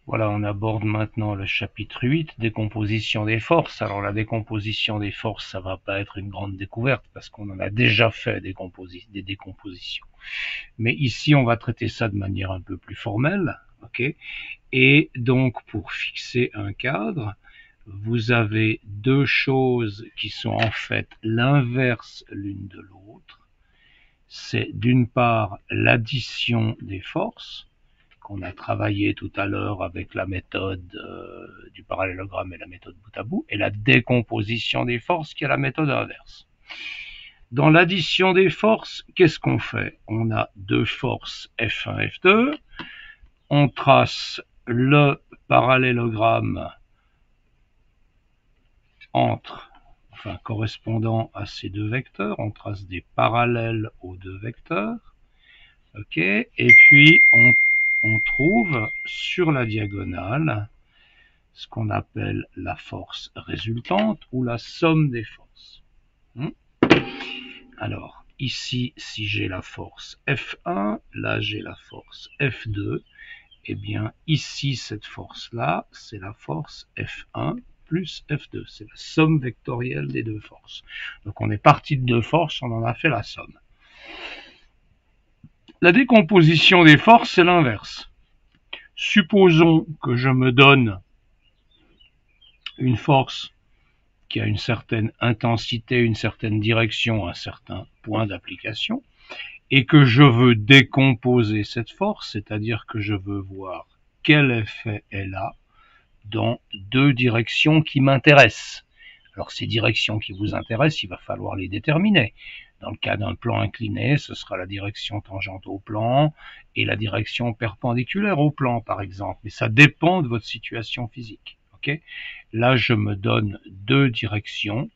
Voilà, on aborde maintenant le chapitre 8, décomposition des forces. Alors la décomposition des forces, ça va pas être une grande découverte parce qu'on en a déjà fait des décompositions. Mais ici, on va traiter ça de manière un peu plus formelle, ok? Et donc, pour fixer un cadre, vous avez deux choses qui sont en fait l'inverse l'une de l'autre. C'est d'une part l'addition des forces, qu'on a travaillé tout à l'heure avec la méthode du parallélogramme et la méthode bout à bout, et la décomposition des forces qui est la méthode inverse. Dans l'addition des forces, qu'est-ce qu'on fait? On a deux forces F1, F2, on trace le parallélogramme correspondant à ces deux vecteurs, on trace des parallèles aux deux vecteurs, ok, et puis on trouve sur la diagonale ce qu'on appelle la force résultante ou la somme des forces. Alors, ici, si j'ai la force F1, là j'ai la force F2, et bien ici, cette force-là, c'est la force F1 plus F2. C'est la somme vectorielle des deux forces. Donc on est parti de deux forces, on en a fait la somme. La décomposition des forces, c'est l'inverse. Supposons que je me donne une force qui a une certaine intensité, une certaine direction, un certain point d'application, et que je veux décomposer cette force, c'est-à-dire que je veux voir quel effet elle a dans deux directions qui m'intéressent. Alors ces directions qui vous intéressent, il va falloir les déterminer. Dans le cas d'un plan incliné, ce sera la direction tangente au plan et la direction perpendiculaire au plan, par exemple. Mais ça dépend de votre situation physique. Okay? Là, je me donne deux directions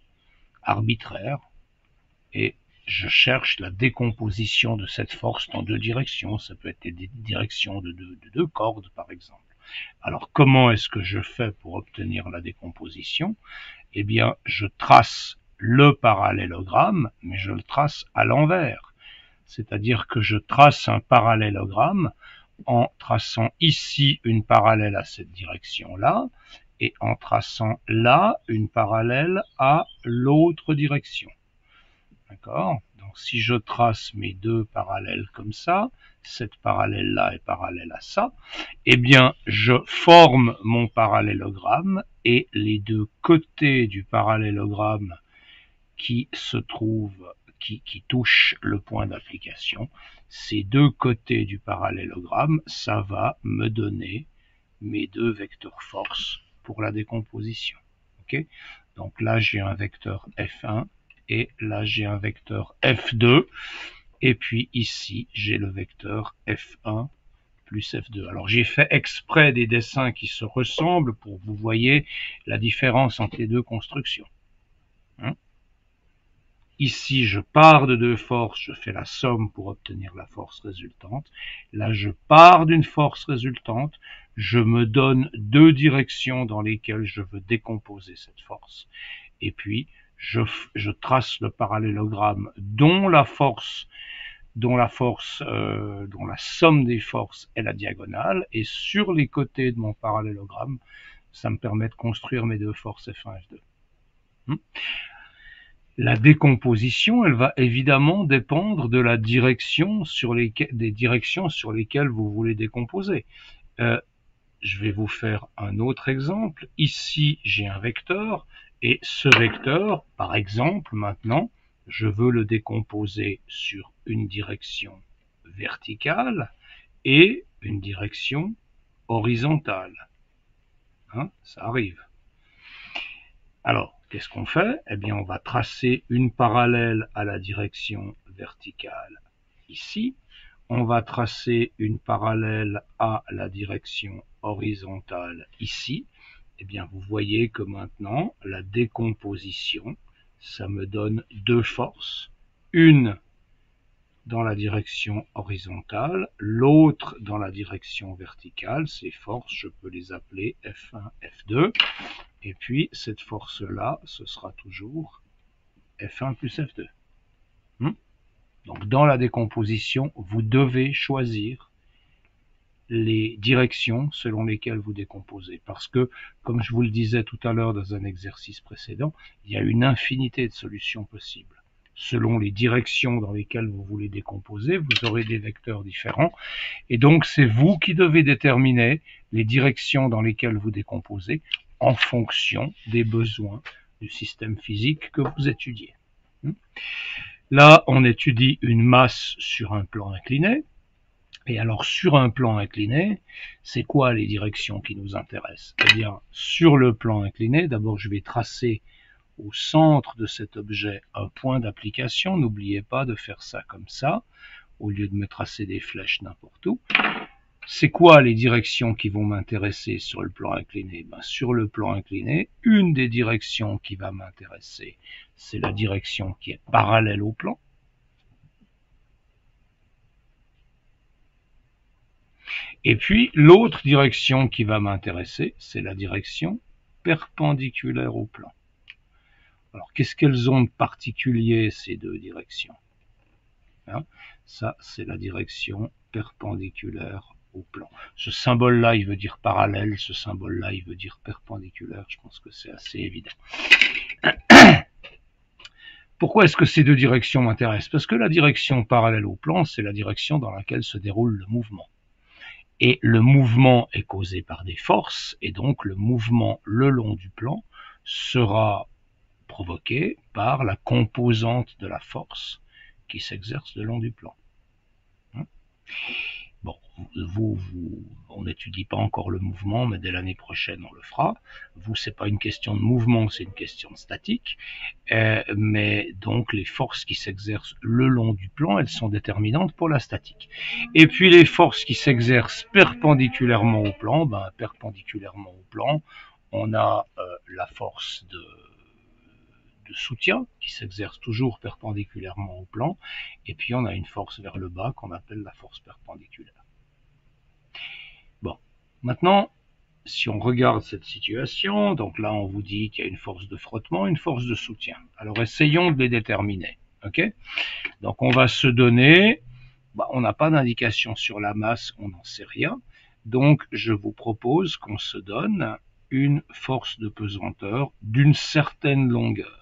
arbitraires et je cherche la décomposition de cette force dans deux directions. Ça peut être des directions de deux cordes, par exemple. Alors, comment est-ce que je fais pour obtenir la décomposition? Eh bien, je trace le parallélogramme, mais je le trace à l'envers. C'est-à-dire que je trace un parallélogramme en traçant ici une parallèle à cette direction-là et en traçant là une parallèle à l'autre direction. D'accord? Donc si je trace mes deux parallèles comme ça, cette parallèle-là est parallèle à ça, eh bien je forme mon parallélogramme et les deux côtés du parallélogramme qui se trouvent, qui touchent le point d'application, ces deux côtés du parallélogramme, ça va me donner mes deux vecteurs force pour la décomposition. Okay? Donc là j'ai un vecteur F1 et là j'ai un vecteur F2 et puis ici j'ai le vecteur F1 plus F2. Alors j'ai fait exprès des dessins qui se ressemblent pour que vous voyez la différence entre les deux constructions. Ici, je pars de deux forces, je fais la somme pour obtenir la force résultante. Là, je pars d'une force résultante, je me donne deux directions dans lesquelles je veux décomposer cette force. Et puis, je trace le parallélogramme dont la somme des forces est la diagonale. Et sur les côtés de mon parallélogramme, ça me permet de construire mes deux forces F1 et F2. La décomposition, elle va évidemment dépendre de la direction des directions sur lesquelles vous voulez décomposer. Je vais vous faire un autre exemple. Ici, j'ai un vecteur et ce vecteur, par exemple, maintenant, je veux le décomposer sur une direction verticale et une direction horizontale. Ça arrive. Alors, qu'est-ce qu'on fait? Eh bien, on va tracer une parallèle à la direction verticale ici. On va tracer une parallèle à la direction horizontale ici. Eh bien, vous voyez que maintenant, la décomposition, ça me donne deux forces. Une dans la direction horizontale, l'autre dans la direction verticale. Ces forces, je peux les appeler F1, F2. Et puis, cette force-là, ce sera toujours F1 plus F2. Donc, dans la décomposition, vous devez choisir les directions selon lesquelles vous décomposez. Parce que, comme je vous le disais tout à l'heure dans un exercice précédent, il y a une infinité de solutions possibles. Selon les directions dans lesquelles vous voulez décomposer, vous aurez des vecteurs différents. Et donc, c'est vous qui devez déterminer les directions dans lesquelles vous décomposez en fonction des besoins du système physique que vous étudiez. Là, on étudie une masse sur un plan incliné. Et alors, sur un plan incliné, c'est quoi les directions qui nous intéressent? Eh bien, sur le plan incliné, d'abord, je vais tracer au centre de cet objet un point d'application. N'oubliez pas de faire ça comme ça, au lieu de me tracer des flèches n'importe où. C'est quoi les directions qui vont m'intéresser sur le plan incliné? Ben, sur le plan incliné, une des directions qui va m'intéresser, c'est la direction qui est parallèle au plan. Et puis, l'autre direction qui va m'intéresser, c'est la direction perpendiculaire au plan. Alors, qu'est-ce qu'elles ont de particulier, ces deux directions? Hein, ça, c'est la direction perpendiculaire au plan. Ce symbole-là, il veut dire parallèle, ce symbole-là, il veut dire perpendiculaire. Je pense que c'est assez évident. Pourquoi est-ce que ces deux directions m'intéressent? Parce que la direction parallèle au plan, c'est la direction dans laquelle se déroule le mouvement. Et le mouvement est causé par des forces, et donc le mouvement le long du plan sera provoqué par la composante de la force qui s'exerce le long du plan. Bon, on n'étudie pas encore le mouvement, mais dès l'année prochaine on le fera. Vous, c'est pas une question de mouvement, c'est une question de statique. Mais donc les forces qui s'exercent le long du plan, elles sont déterminantes pour la statique. Et puis les forces qui s'exercent perpendiculairement au plan, perpendiculairement au plan, on a la force de soutien qui s'exerce toujours perpendiculairement au plan, et puis on a une force vers le bas qu'on appelle la force perpendiculaire. Bon, maintenant, si on regarde cette situation, donc là on vous dit qu'il y a une force de frottement, une force de soutien. Alors essayons de les déterminer. Ok? Donc on va se donner, on n'a pas d'indication sur la masse, on n'en sait rien. Donc je vous propose qu'on se donne une force de pesanteur d'une certaine longueur.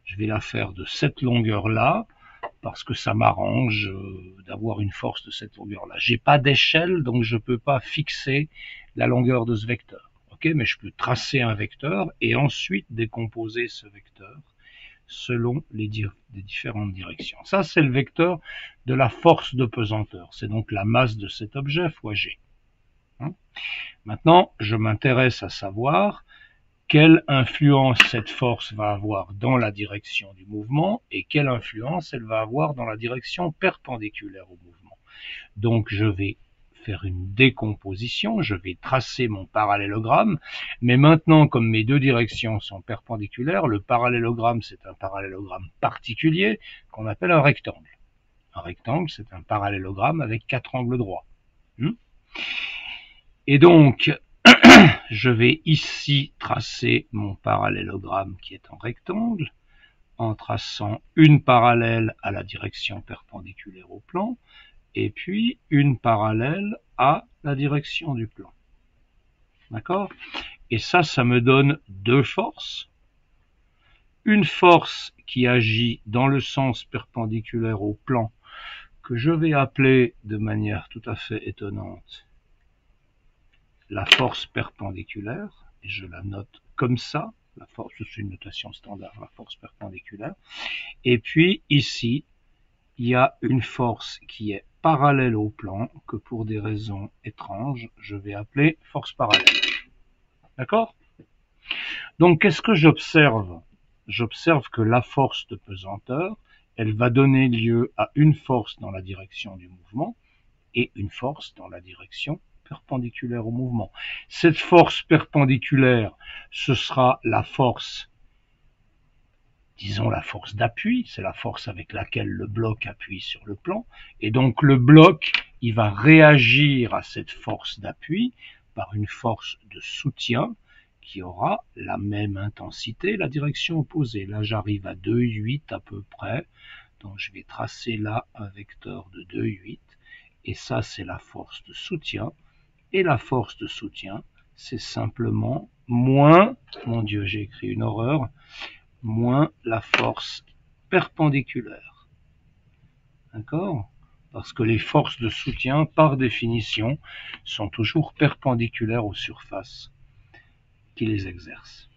Je vais la faire de cette longueur-là, parce que ça m'arrange d'avoir une force de cette longueur-là. J'ai pas d'échelle, donc je peux pas fixer la longueur de ce vecteur. Ok, mais je peux tracer un vecteur et ensuite décomposer ce vecteur selon les différentes directions. Ça, c'est le vecteur de la force de pesanteur. C'est donc la masse de cet objet fois g. Maintenant, je m'intéresse à savoir quelle influence cette force va avoir dans la direction du mouvement et quelle influence elle va avoir dans la direction perpendiculaire au mouvement. Donc je vais faire une décomposition, je vais tracer mon parallélogramme, mais maintenant comme mes deux directions sont perpendiculaires, le parallélogramme c'est un parallélogramme particulier qu'on appelle un rectangle. Un rectangle c'est un parallélogramme avec 4 angles droits. Et donc je vais ici tracer mon parallélogramme qui est en rectangle, en traçant une parallèle à la direction perpendiculaire au plan, et puis une parallèle à la direction du plan. D'accord? Et ça me donne deux forces. Une force qui agit dans le sens perpendiculaire au plan, que je vais appeler de manière tout à fait étonnante la force perpendiculaire, et je la note comme ça, la force, c'est une notation standard, la force perpendiculaire. Et puis ici, il y a une force qui est parallèle au plan, que pour des raisons étranges, je vais appeler force parallèle. D'accord? Donc qu'est-ce que j'observe? J'observe que la force de pesanteur, elle va donner lieu à une force dans la direction du mouvement et une force dans la direction perpendiculaire au mouvement. Cette force perpendiculaire, ce sera la force, disons la force d'appui, c'est la force avec laquelle le bloc appuie sur le plan, et donc le bloc, il va réagir à cette force d'appui par une force de soutien qui aura la même intensité, la direction opposée. Là, j'arrive à 2,8 à peu près, donc je vais tracer là un vecteur de 2,8, et ça c'est la force de soutien, et la force de soutien, c'est simplement moins, mon Dieu, j'ai écrit une horreur, moins la force perpendiculaire. D'accord? Parce que les forces de soutien, par définition, sont toujours perpendiculaires aux surfaces qui les exercent.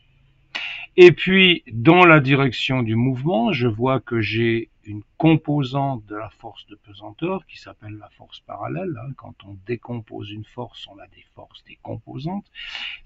Et puis, dans la direction du mouvement, je vois que j'ai une composante de la force de pesanteur qui s'appelle la force parallèle. Quand on décompose une force, on a des forces décomposantes.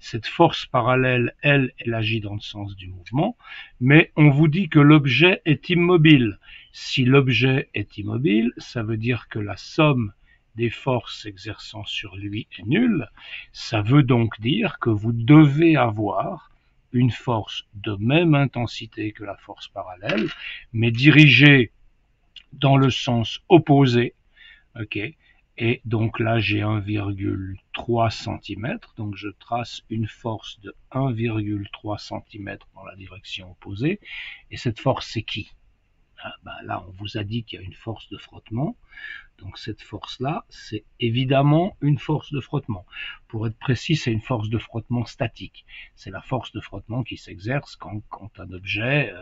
Cette force parallèle, elle agit dans le sens du mouvement, mais on vous dit que l'objet est immobile. Si l'objet est immobile, ça veut dire que la somme des forces exerçant sur lui est nulle. Ça veut donc dire que vous devez avoir une force de même intensité que la force parallèle, mais dirigée dans le sens opposé. Ok. Et donc là, j'ai 1,3 cm, donc je trace une force de 1,3 cm dans la direction opposée. Et cette force, c'est qui? Là, on vous a dit qu'il y a une force de frottement. Donc cette force-là, c'est évidemment une force de frottement. Pour être précis, c'est une force de frottement statique. C'est la force de frottement qui s'exerce quand un objet,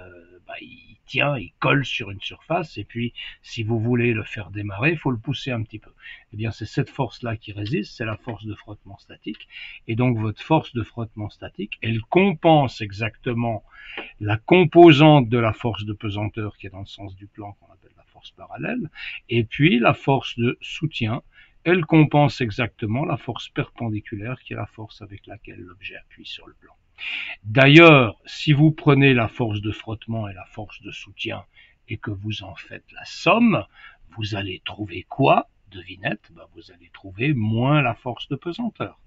il tient, il colle sur une surface, et puis si vous voulez le faire démarrer, il faut le pousser un petit peu. Eh bien, c'est cette force-là qui résiste, c'est la force de frottement statique. Et donc votre force de frottement statique, elle compense exactement la composante de la force de pesanteur qui est dans le sens du plan qu'on appelle la force parallèle, et puis la force de soutien, elle compense exactement la force perpendiculaire qui est la force avec laquelle l'objet appuie sur le plan. D'ailleurs, si vous prenez la force de frottement et la force de soutien et que vous en faites la somme, vous allez trouver quoi? Devinette, vous allez trouver moins la force de pesanteur.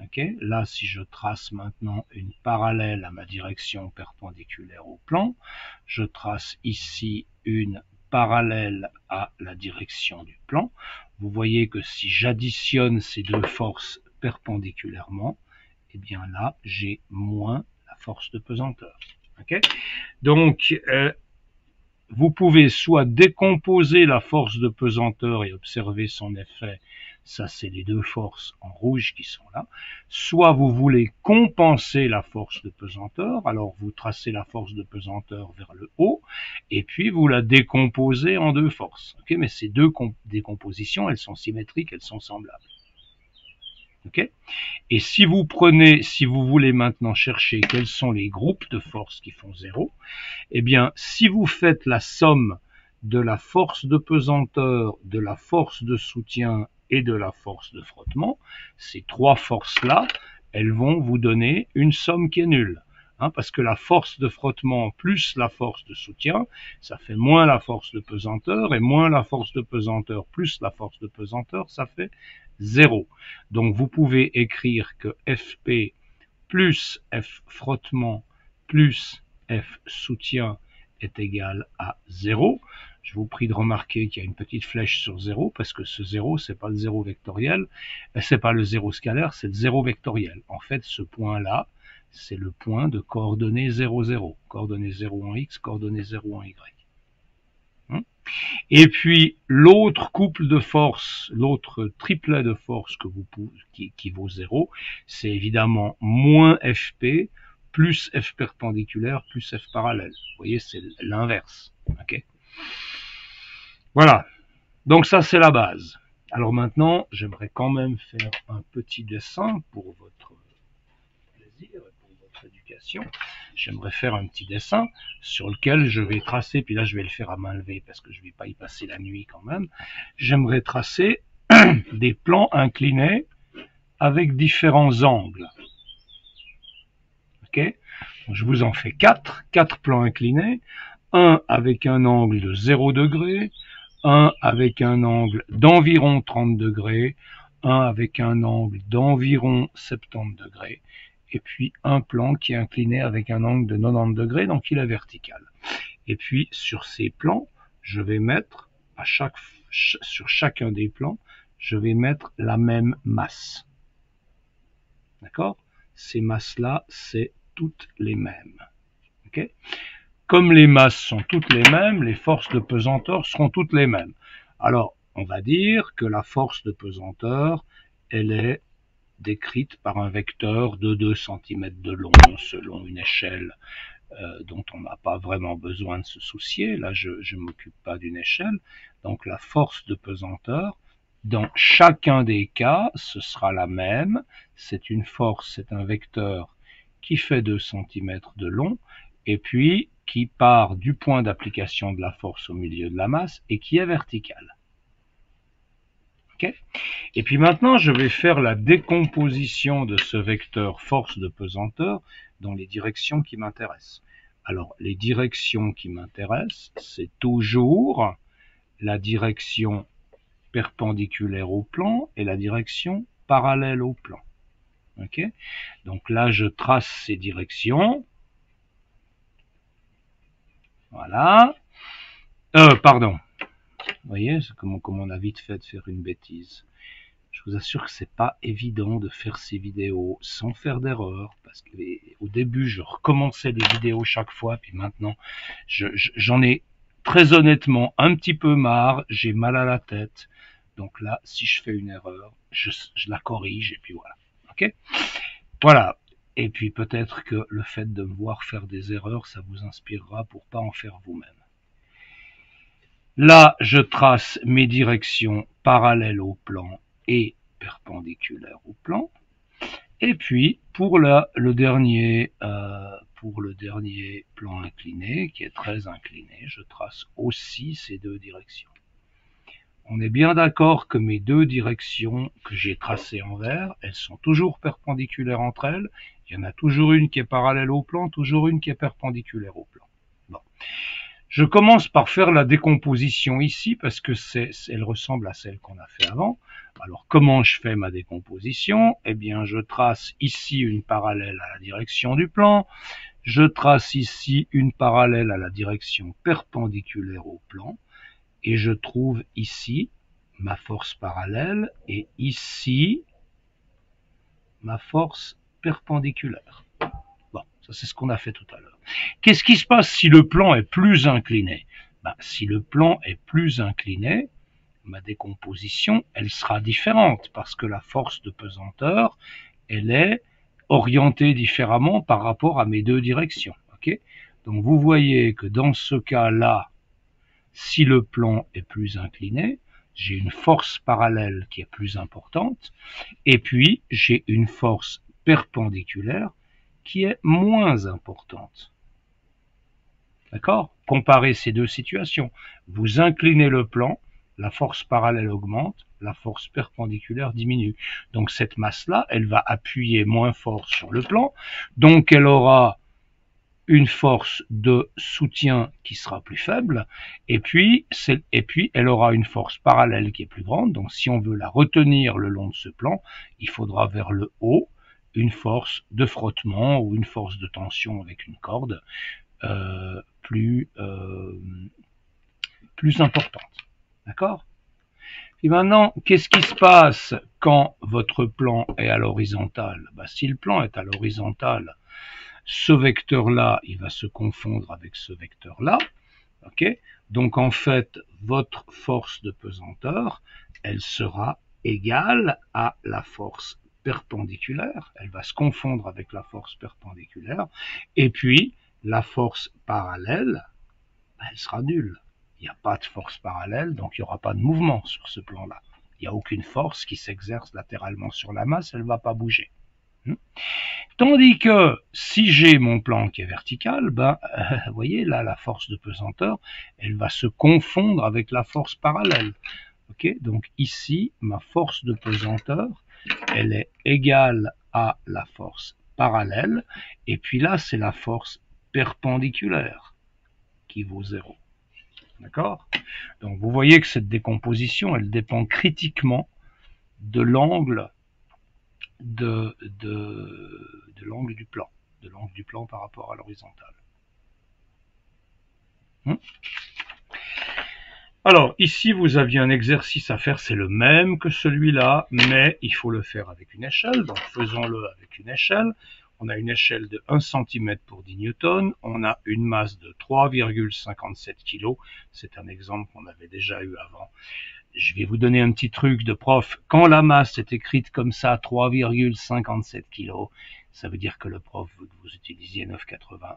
Okay. Là, si je trace maintenant une parallèle à ma direction perpendiculaire au plan, je trace ici une parallèle à la direction du plan. Vous voyez que si j'additionne ces deux forces perpendiculairement, eh bien là, j'ai moins la force de pesanteur. Okay. Donc, vous pouvez soit décomposer la force de pesanteur et observer son effet, ça c'est les deux forces en rouge qui sont là, soit vous voulez compenser la force de pesanteur, alors vous tracez la force de pesanteur vers le haut, et puis vous la décomposez en deux forces. Okay, mais ces deux décompositions, elles sont symétriques, elles sont semblables. Okay. Et si vous voulez maintenant chercher quels sont les groupes de forces qui font 0, eh bien, si vous faites la somme de la force de pesanteur, de la force de soutien et de la force de frottement, ces trois forces-là, elles vont vous donner une somme qui est nulle. Parce que la force de frottement plus la force de soutien, ça fait moins la force de pesanteur, et moins la force de pesanteur plus la force de pesanteur, ça fait 0. Donc vous pouvez écrire que Fp plus F frottement plus F soutien est égal à 0. Je vous prie de remarquer qu'il y a une petite flèche sur 0, parce que ce 0, c'est pas le 0 vectoriel, c'est pas le 0 scalaire, c'est le 0 vectoriel. En fait, ce point-là, c'est le point de coordonnées 0, 0. Coordonnées 0 en x, coordonnées 0 en y. Et puis, l'autre couple de forces, l'autre triplet de force que vous qui vaut 0, c'est évidemment moins Fp plus F perpendiculaire plus F parallèle. Vous voyez, c'est l'inverse. Okay. Voilà. Donc ça, c'est la base. Alors maintenant, j'aimerais quand même faire un petit dessin pour votre plaisir et pour votre éducation. J'aimerais faire un petit dessin sur lequel je vais tracer, puis là je vais le faire à main levée parce que je ne vais pas y passer la nuit quand même. J'aimerais tracer des plans inclinés avec différents angles. Ok. Donc, je vous en fais 4 plans inclinés, un avec un angle de 0 degré, un avec un angle d'environ 30 degrés, un avec un angle d'environ 70 degrés, et puis un plan qui est incliné avec un angle de 90 degrés, donc il est vertical. Et puis sur ces plans, je vais mettre sur chacun des plans, je vais mettre la même masse. D'accord? Ces masses-là, c'est toutes les mêmes. Okay? Comme les masses sont toutes les mêmes, les forces de pesanteur seront toutes les mêmes. Alors, on va dire que la force de pesanteur, elle est décrite par un vecteur de 2 cm de long selon une échelle dont on n'a pas vraiment besoin de se soucier. Là, je ne m'occupe pas d'une échelle. Donc la force de pesanteur, dans chacun des cas, ce sera la même. C'est une force, c'est un vecteur qui fait 2 cm de long, et puis qui part du point d'application de la force au milieu de la masse, et qui est verticale. Okay. Et puis maintenant, je vais faire la décomposition de ce vecteur force de pesanteur dans les directions qui m'intéressent. Alors, les directions qui m'intéressent, c'est toujours la direction perpendiculaire au plan et la direction parallèle au plan. Okay. Donc là, je trace ces directions. Voilà. Pardon. Vous voyez, c'est comme on a vite fait de faire une bêtise. Je vous assure que c'est pas évident de faire ces vidéos sans faire d'erreur, parce que au début je recommençais des vidéos chaque fois, puis maintenant j'en ai très honnêtement un petit peu marre, j'ai mal à la tête, donc là si je fais une erreur, je la corrige et puis voilà. Ok, voilà. Et puis peut-être que le fait de me voir faire des erreurs, ça vous inspirera pour pas en faire vous-même. Là, je trace mes directions parallèles au plan et perpendiculaires au plan. Et puis, pour le dernier plan incliné, qui est très incliné, je trace aussi ces deux directions. On est bien d'accord que mes deux directions que j'ai tracées en vert, elles sont toujours perpendiculaires entre elles. Il y en a toujours une qui est parallèle au plan, toujours une qui est perpendiculaire au plan. Bon. Je commence par faire la décomposition ici parce que elle ressemble à celle qu'on a fait avant. Alors comment je fais ma décomposition? Eh bien je trace ici une parallèle à la direction du plan, je trace ici une parallèle à la direction perpendiculaire au plan, et je trouve ici ma force parallèle et ici ma force perpendiculaire. Bon, ça c'est ce qu'on a fait tout à l'heure. Qu'est-ce qui se passe si le plan est plus incliné? Ben, si le plan est plus incliné, ma décomposition, elle sera différente parce que la force de pesanteur, elle est orientée différemment par rapport à mes deux directions. Okay. Donc vous voyez que dans ce cas-là, si le plan est plus incliné, j'ai une force parallèle qui est plus importante, et puis j'ai une force perpendiculaire qui est moins importante. D'accord? Comparez ces deux situations. Vous inclinez le plan, la force parallèle augmente, la force perpendiculaire diminue. Donc cette masse-là, elle va appuyer moins fort sur le plan, donc elle aura une force de soutien qui sera plus faible, et puis elle aura une force parallèle qui est plus grande. Donc si on veut la retenir le long de ce plan, il faudra vers le haut une force de frottement ou une force de tension avec une corde plus importante. D'accord? Et maintenant, qu'est-ce qui se passe quand votre plan est à l'horizontale? Ben, si le plan est à l'horizontale, ce vecteur-là, il va se confondre avec ce vecteur-là. Okay? Donc en fait, votre force de pesanteur, elle sera égale à la force perpendiculaire. Elle va se confondre avec la force perpendiculaire. Et puis, la force parallèle, elle sera nulle. Il n'y a pas de force parallèle, donc il n'y aura pas de mouvement sur ce plan-là. Il n'y a aucune force qui s'exerce latéralement sur la masse, elle ne va pas bouger. Tandis que si j'ai mon plan qui est vertical, ben, vous voyez là, la force de pesanteur, elle va se confondre avec la force parallèle. Okay? Donc ici, ma force de pesanteur, elle est égale à la force parallèle, et puis là, c'est la force perpendiculaire qui vaut 0. D'accord? Donc vous voyez que cette décomposition, elle dépend critiquement de l'angle l'angle du plan, par rapport à l'horizontale. Alors ici vous aviez un exercice à faire, c'est le même que celui-là, mais il faut le faire avec une échelle, donc faisons-le avec une échelle. On a une échelle de 1 cm pour 10 newtons, on a une masse de 3,57 kg, c'est un exemple qu'on avait déjà eu avant. je vais vous donner un petit truc de prof. Quand la masse est écrite comme ça, 3,57 kg, ça veut dire que le prof veut que vous utilisiez 9,81.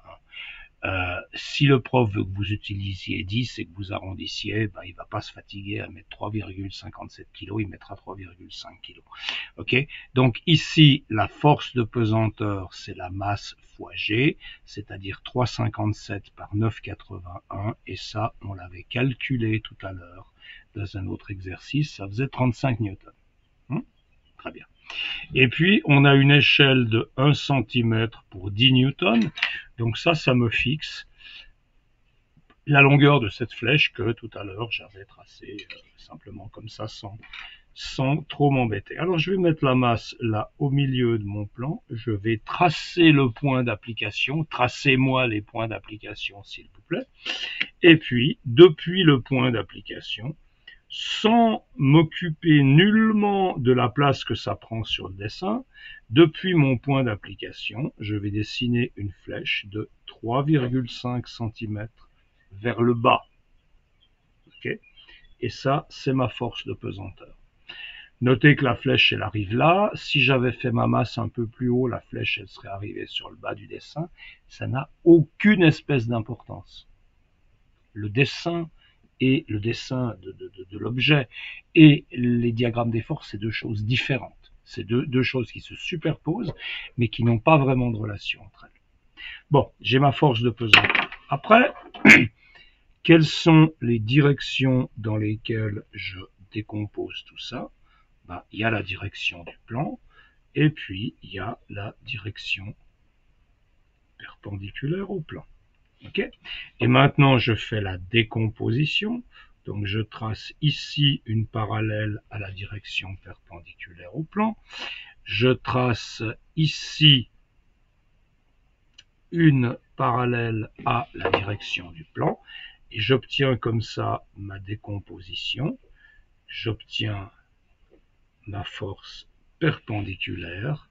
Si le prof veut que vous utilisiez 10 et que vous arrondissiez, ben, il va pas se fatiguer à mettre 3,57 kg, il mettra 3,5 kg. Ok? Donc ici, la force de pesanteur, c'est la masse fois G, c'est-à-dire 3,57 par 9,81, et ça, on l'avait calculé tout à l'heure dans un autre exercice, ça faisait 35 newtons. Très bien. Et puis, on a une échelle de 1 cm pour 10 newtons. Donc ça me fixe la longueur de cette flèche que tout à l'heure j'avais tracée simplement comme ça sans trop m'embêter. Alors je vais mettre la masse là au milieu de mon plan. Je vais tracer le point d'application. Tracez-moi les points d'application s'il vous plaît. Et puis, depuis le point d'application, sans m'occuper nullement de la place que ça prend sur le dessin, depuis mon point d'application, je vais dessiner une flèche de 3,5 cm vers le bas. Okay? Et ça, c'est ma force de pesanteur. Notez que la flèche, elle arrive là. Si j'avais fait ma masse un peu plus haut, la flèche, elle serait arrivée sur le bas du dessin. Ça n'a aucune espèce d'importance. Le dessin et le dessin de l'objet et les diagrammes des forces, c'est deux choses différentes. C'est deux choses qui se superposent, mais qui n'ont pas vraiment de relation entre elles. Bon, j'ai ma force de pesanteur. Après, quelles sont les directions dans lesquelles je décompose tout ça? Ben, il y a la direction du plan, et puis il y a la direction perpendiculaire au plan. Okay. Et maintenant, je fais la décomposition. Donc, je trace ici une parallèle à la direction perpendiculaire au plan. Je trace ici une parallèle à la direction du plan. Et j'obtiens comme ça ma décomposition. J'obtiens ma force perpendiculaire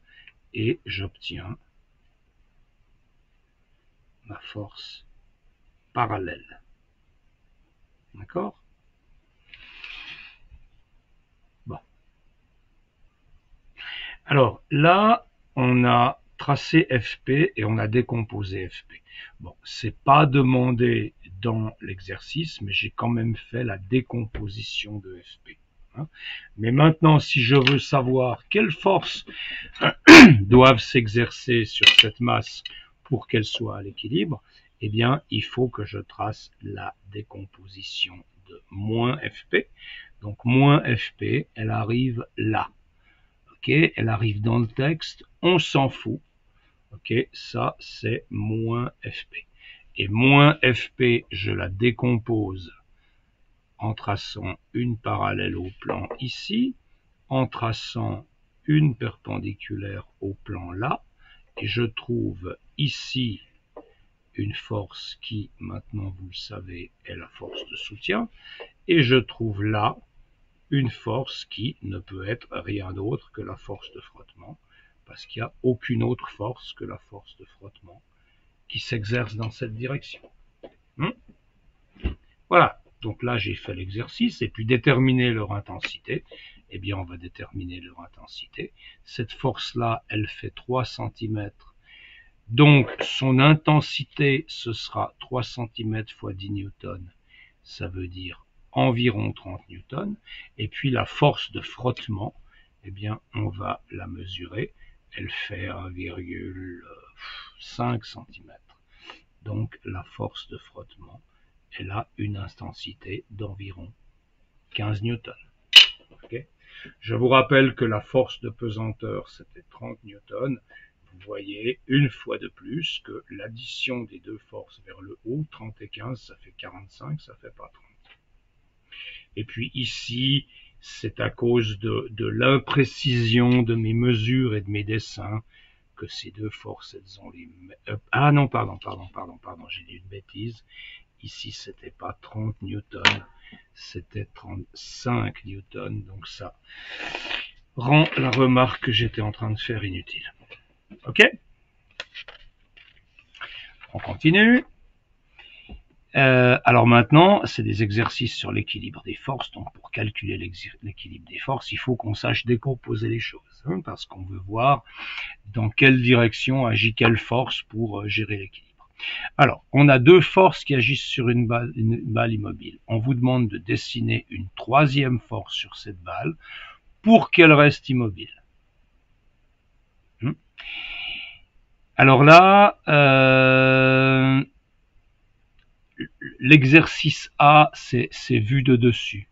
et j'obtiens ma force parallèle. D'accord? Bon. Alors là, on a tracé FP et on a décomposé FP. Bon, c'est pas demandé dans l'exercice, mais j'ai quand même fait la décomposition de FP. Hein. Mais maintenant, si je veux savoir quelles forces doivent s'exercer sur cette masse pour qu'elle soit à l'équilibre, eh bien, il faut que je trace la décomposition de moins FP. Donc, moins FP, elle arrive là. Ok, elle arrive dans le texte, on s'en fout. Ok, ça, c'est moins FP. Et moins FP, je la décompose en traçant une parallèle au plan ici, en traçant une perpendiculaire au plan là, et je trouve ici une force qui, maintenant vous le savez, est la force de soutien, et je trouve là une force qui ne peut être rien d'autre que la force de frottement, parce qu'il n'y a aucune autre force que la force de frottement qui s'exerce dans cette direction. Voilà, donc là j'ai fait l'exercice, et puis déterminer leur intensité, eh bien on va déterminer leur intensité. Cette force-là, elle fait 3 cm, donc son intensité, ce sera 3 cm fois 10 newtons, ça veut dire environ 30 newtons, et puis la force de frottement, eh bien on va la mesurer, elle fait 1,5 cm. Donc la force de frottement, elle a une intensité d'environ 15 newtons. Okay. Je vous rappelle que la force de pesanteur, c'était 30 newtons. Vous voyez une fois de plus que l'addition des deux forces vers le haut, 30 et 15, ça fait 45, ça fait pas 30. Et puis ici, c'est à cause de l'imprécision de mes mesures et de mes dessins que ces deux forces, elles ont les... ah non, pardon, j'ai dit une bêtise. Ici, c'était pas 30 newtons, c'était 35 newtons, donc ça rend la remarque que j'étais en train de faire inutile. Ok? On continue. Alors maintenant, c'est des exercices sur l'équilibre des forces. Donc pour calculer l'équilibre des forces, il faut qu'on sache décomposer les choses, hein, parce qu'on veut voir dans quelle direction agit quelle force pour gérer l'équilibre. Alors, on a deux forces qui agissent sur une balle immobile. On vous demande de dessiner une troisième force sur cette balle pour qu'elle reste immobile. Alors là, l'exercice A, c'est vu de dessus.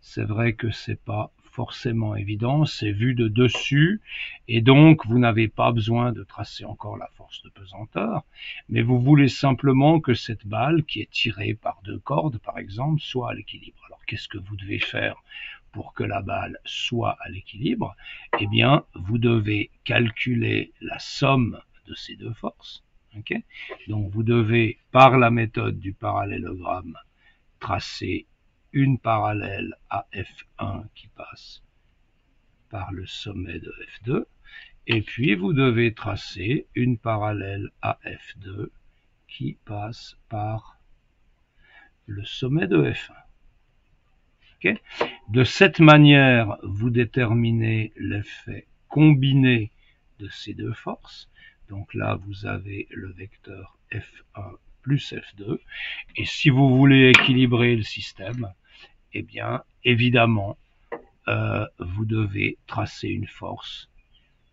C'est vrai que c'est pas forcément évident, c'est vu de dessus, et donc vous n'avez pas besoin de tracer encore la force de pesanteur, mais vous voulez simplement que cette balle, qui est tirée par deux cordes par exemple, soit à l'équilibre. Alors qu'est-ce que vous devez faire pour que la balle soit à l'équilibre? Eh bien, vous devez calculer la somme de ces deux forces. Okay, donc vous devez, par la méthode du parallélogramme, tracer une parallèle à F1 qui passe par le sommet de F2, et puis vous devez tracer une parallèle à F2 qui passe par le sommet de F1. Okay, de cette manière, vous déterminez l'effet combiné de ces deux forces. Donc là, vous avez le vecteur F1 plus F2. Et si vous voulez équilibrer le système, eh bien, évidemment, vous devez tracer une force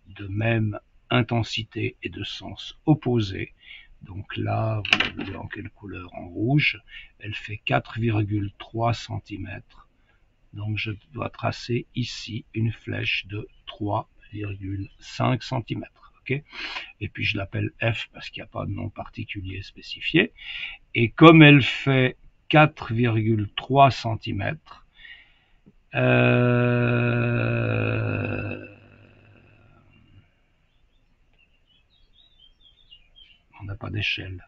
de même intensité et de sens opposé. Donc là, vous la voulez en quelle couleur? En rouge. Elle fait 4,3 cm. Donc je dois tracer ici une flèche de 3,5 cm. Okay, et puis je l'appelle F parce qu'il n'y a pas de nom particulier spécifié. Et comme elle fait 4,3 cm, on n'a pas d'échelle.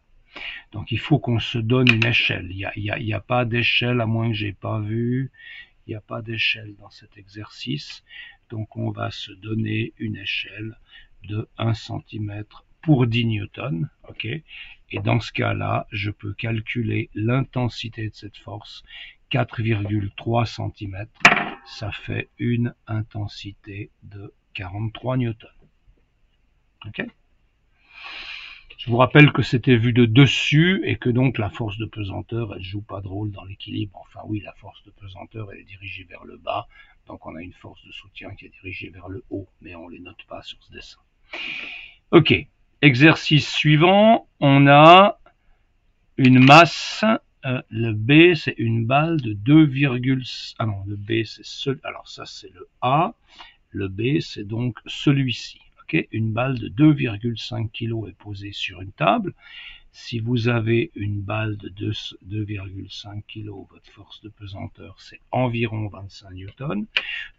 Donc il faut qu'on se donne une échelle. Il n'y a pas d'échelle, à moins que j'ai pas vu. Il n'y a pas d'échelle dans cet exercice. Donc on va se donner une échelle de 1 cm pour 10 newtons. Okay, et dans ce cas-là, je peux calculer l'intensité de cette force. 4,3 cm, ça fait une intensité de 43 newtons. Okay, je vous rappelle que c'était vu de dessus et que donc la force de pesanteur, elle joue pas de rôle dans l'équilibre. Enfin oui, la force de pesanteur, elle est dirigée vers le bas, donc on a une force de soutien qui est dirigée vers le haut, mais on les note pas sur ce dessin. Ok, exercice suivant, on a une masse, le B c'est une balle de 2, ah non, le B c'est alors ça c'est le A, le B c'est donc celui-ci. Okay, une balle de 2,5 kg est posée sur une table. Si vous avez une balle de 2,5 kg, votre force de pesanteur, c'est environ 25 newtons.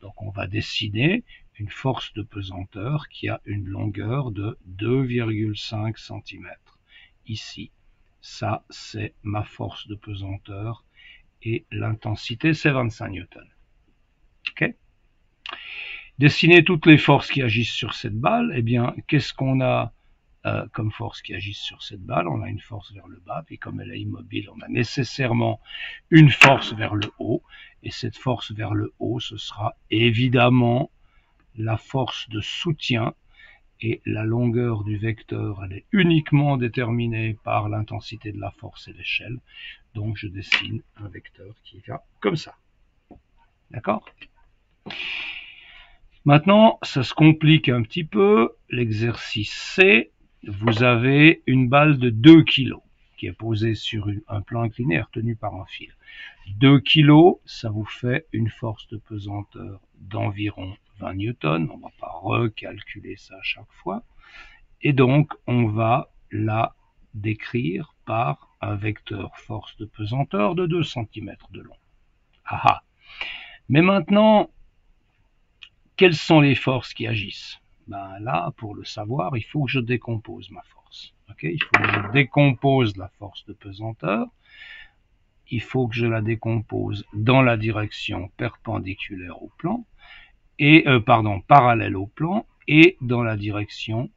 Donc on va dessiner une force de pesanteur qui a une longueur de 2,5 cm. Ici, ça c'est ma force de pesanteur et l'intensité c'est 25 newtons. Okay, dessiner toutes les forces qui agissent sur cette balle, eh bien, qu'est-ce qu'on a comme force qui agissent sur cette balle? On a une force vers le bas, puis comme elle est immobile, on a nécessairement une force vers le haut, et cette force vers le haut, ce sera évidemment la force de soutien, et la longueur du vecteur, elle est uniquement déterminée par l'intensité de la force et l'échelle, donc je dessine un vecteur qui va comme ça. D'accord ? Maintenant, ça se complique un petit peu. L'exercice C, vous avez une balle de 2 kg qui est posée sur un plan incliné retenu par un fil. 2 kg, ça vous fait une force de pesanteur d'environ 20 newtons. On ne va pas recalculer ça à chaque fois. Et donc, on va la décrire par un vecteur force de pesanteur de 2 cm de long. Ah. Mais maintenant, quelles sont les forces qui agissent? Ben là, pour le savoir, il faut que je décompose ma force. Okay, il faut que je décompose la force de pesanteur. Il faut que je la décompose dans la direction perpendiculaire au plan, et parallèle au plan, et dans la direction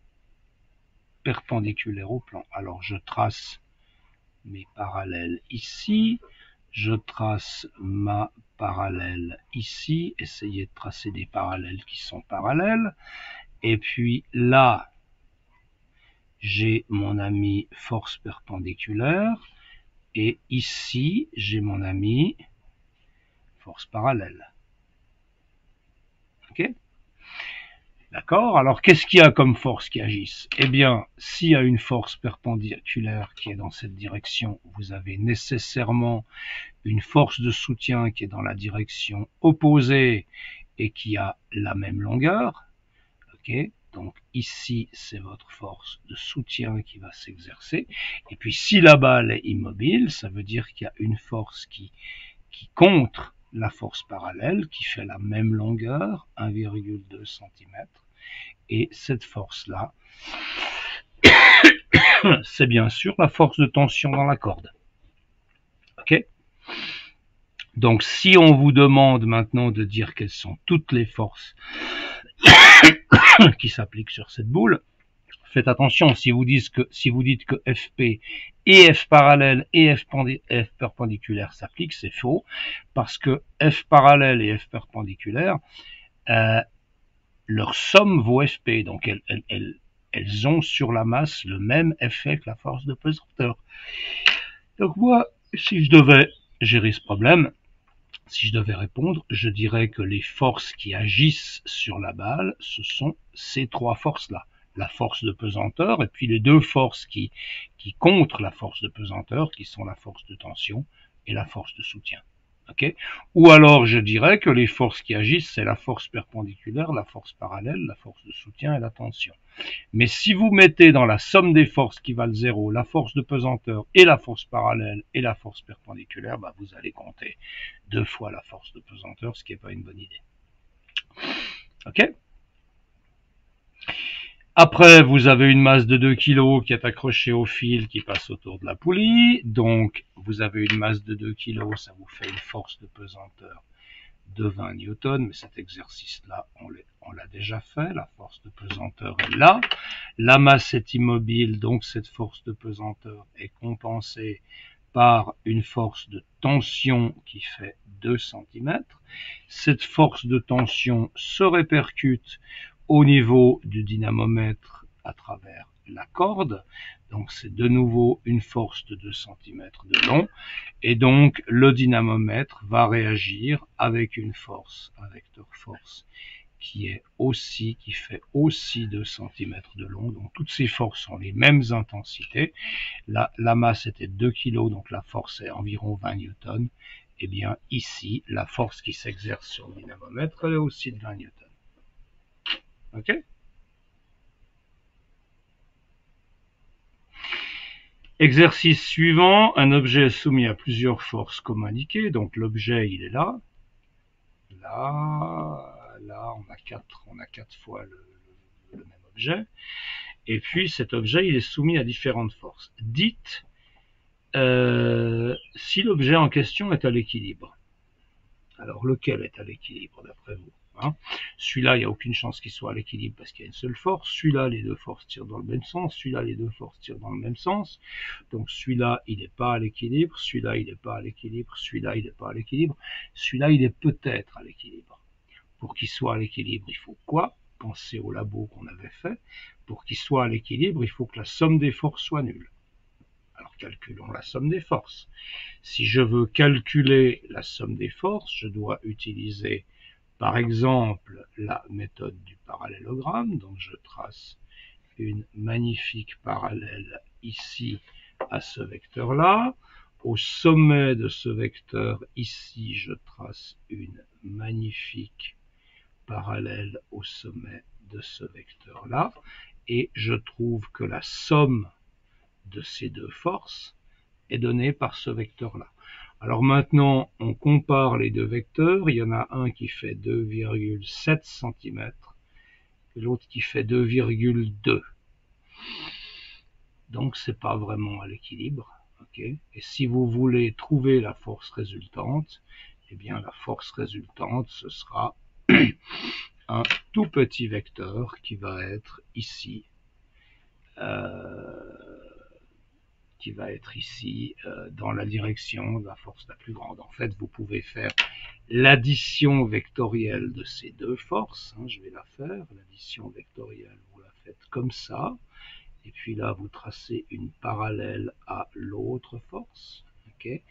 perpendiculaire au plan. Alors je trace mes parallèles ici, je trace ma parallèle ici, essayez de tracer des parallèles qui sont parallèles, et puis là, j'ai mon ami force perpendiculaire, et ici, j'ai mon ami force parallèle. Ok? D'accord? Alors, qu'est-ce qu'il y a comme force qui agissent? Eh bien, s'il y a une force perpendiculaire qui est dans cette direction, vous avez nécessairement une force de soutien qui est dans la direction opposée et qui a la même longueur. Ok? Donc ici, c'est votre force de soutien qui va s'exercer. Et puis, si la balle est immobile, ça veut dire qu'il y a une force qui contre la force parallèle, qui fait la même longueur, 1,2 cm. Et cette force-là, c'est bien sûr la force de tension dans la corde. Ok? Donc, si on vous demande maintenant de dire quelles sont toutes les forces qui s'appliquent sur cette boule, faites attention, si vous dites que FP et F parallèle et F perpendiculaire s'appliquent, c'est faux, parce que F parallèle et F perpendiculaire, leur somme vaut FP, donc elles ont sur la masse le même effet que la force de pesanteur. Donc moi, si je devais gérer ce problème, si je devais répondre, je dirais que les forces qui agissent sur la balle, ce sont ces trois forces-là. La force de pesanteur et puis les deux forces qui contre la force de pesanteur, qui sont la force de tension et la force de soutien. Okay? Ou alors je dirais que les forces qui agissent, c'est la force perpendiculaire, la force parallèle, la force de soutien et la tension. Mais si vous mettez dans la somme des forces qui valent 0 la force de pesanteur et la force parallèle et la force perpendiculaire, bah vous allez compter 2 fois la force de pesanteur, ce qui n'est pas une bonne idée. Ok? Après, vous avez une masse de 2 kg qui est accrochée au fil qui passe autour de la poulie. Donc, vous avez une masse de 2 kg, ça vous fait une force de pesanteur de 20 newtons, mais cet exercice-là, on l'a déjà fait, la force de pesanteur est là, la masse est immobile, donc cette force de pesanteur est compensée par une force de tension qui fait 2 cm. Cette force de tension se répercute au niveau du dynamomètre à travers la corde, donc c'est de nouveau une force de 2 cm de long, et donc le dynamomètre va réagir avec une force, un vecteur force qui fait aussi 2 cm de long, donc toutes ces forces ont les mêmes intensités. La masse était 2 kg, donc la force est environ 20 newtons. Et bien ici, la force qui s'exerce sur le dynamomètre, elle est aussi de 20 newtons. Ok? Exercice suivant, un objet est soumis à plusieurs forces comme indiqué, donc l'objet il est là, là on a quatre fois le même objet, et puis cet objet il est soumis à différentes forces. Dites si l'objet en question est à l'équilibre. Alors lequel est à l'équilibre d'après vous? Celui-là, il n'y a aucune chance qu'il soit à l'équilibre parce qu'il y a une seule force. Celui-là, les deux forces tirent dans le même sens. Celui-là, les deux forces tirent dans le même sens. Donc celui-là, il n'est pas à l'équilibre. Celui-là, il n'est pas à l'équilibre. Celui-là, il n'est pas à l'équilibre. Celui-là, il est peut-être à l'équilibre. Pour qu'il soit à l'équilibre, il faut quoi? Pensez au labo qu'on avait fait. Pour qu'il soit à l'équilibre, il faut que la somme des forces soit nulle. Alors calculons la somme des forces. Si je veux calculer la somme des forces, je dois utiliser par exemple la méthode du parallélogramme. Donc je trace une magnifique parallèle ici à ce vecteur-là. Au sommet de ce vecteur ici, je trace une magnifique parallèle au sommet de ce vecteur-là. Et je trouve que la somme de ces deux forces est donnée par ce vecteur-là. Alors maintenant, on compare les deux vecteurs. Il y en a un qui fait 2,7 cm et l'autre qui fait 2,2. Donc, c'est pas vraiment à l'équilibre. Okay. Et si vous voulez trouver la force résultante, eh bien, la force résultante, ce sera un tout petit vecteur qui va être ici. qui va être ici dans la direction de la force la plus grande. En fait, vous pouvez faire l'addition vectorielle de ces deux forces. Je vais la faire. L'addition vectorielle, vous la faites comme ça. Et puis là, vous tracez une parallèle à l'autre force. Okay,